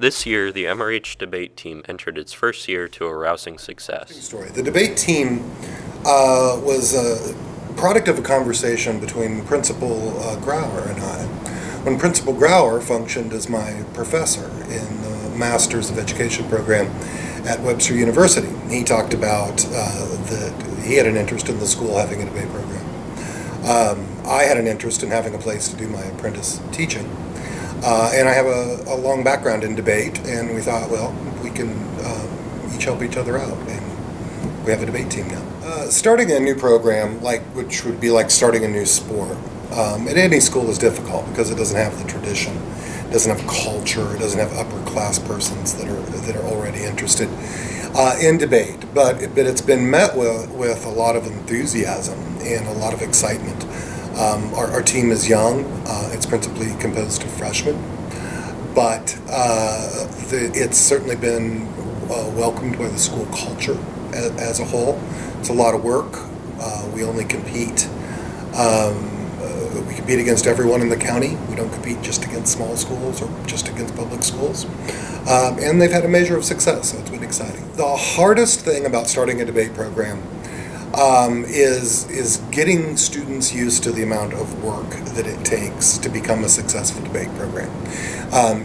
This year, the MRH Debate team entered its first year to a rousing success. The debate team was a product of a conversation between Principal Grauer and I. When Principal Grauer functioned as my professor in the Masters of Education program at Webster University, he talked about that he had an interest in the school having a debate program. I had an interest in having a place to do my apprentice teaching. And I have a long background in debate, and we thought, well, we can each help each other out, and we have a debate team now. Starting a new program, which would be like starting a new sport, at any school is difficult because it doesn't have the tradition, it doesn't have culture, it doesn't have upper class persons that are already interested in debate. But it's been met with a lot of enthusiasm and a lot of excitement. Our team is young. It's principally composed of freshmen, but it's certainly been welcomed by the school culture as a whole. It's a lot of work. We only compete. We compete against everyone in the county. We don't compete just against small schools or just against public schools. And they've had a measure of success, so it's been exciting. The hardest thing about starting a debate program is getting students used to the amount of work that it takes to become a successful debate program.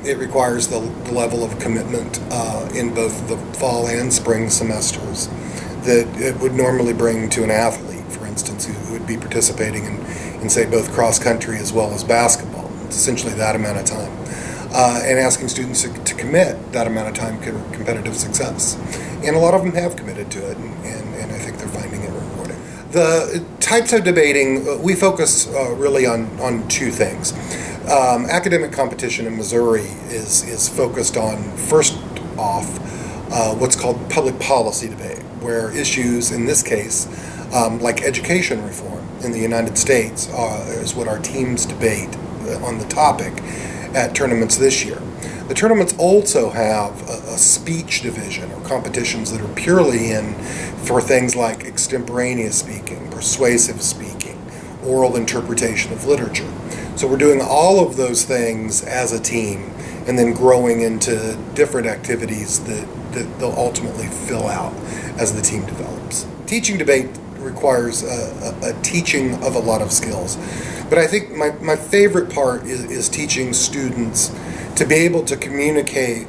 It requires the level of commitment in both the fall and spring semesters that it would normally bring to an athlete, for instance, who would be participating in say, both cross-country as well as basketball. It's essentially that amount of time. And asking students to commit that amount of time to competitive success. And a lot of them have committed to it, and I think they're finding it rewarding. The types of debating, we focus really on two things. Academic competition in Missouri is focused on, first off, what's called public policy debate, where issues, in this case, like education reform in the United States, is what our teams debate on the topic at tournaments this year. The tournaments also have a speech division or competitions that are purely in for things like extemporaneous speaking, persuasive speaking, oral interpretation of literature. So we're doing all of those things as a team and then growing into different activities that they'll ultimately fill out as the team develops. Teaching debate requires a teaching of a lot of skills. But I think my favorite part is teaching students to be able to communicate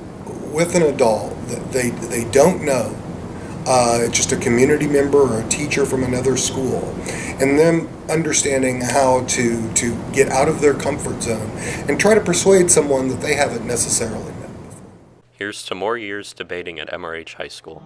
with an adult that they don't know, just a community member or a teacher from another school, and them understanding how to get out of their comfort zone and try to persuade someone that they haven't necessarily met before. Here's to more years debating at MRH High School.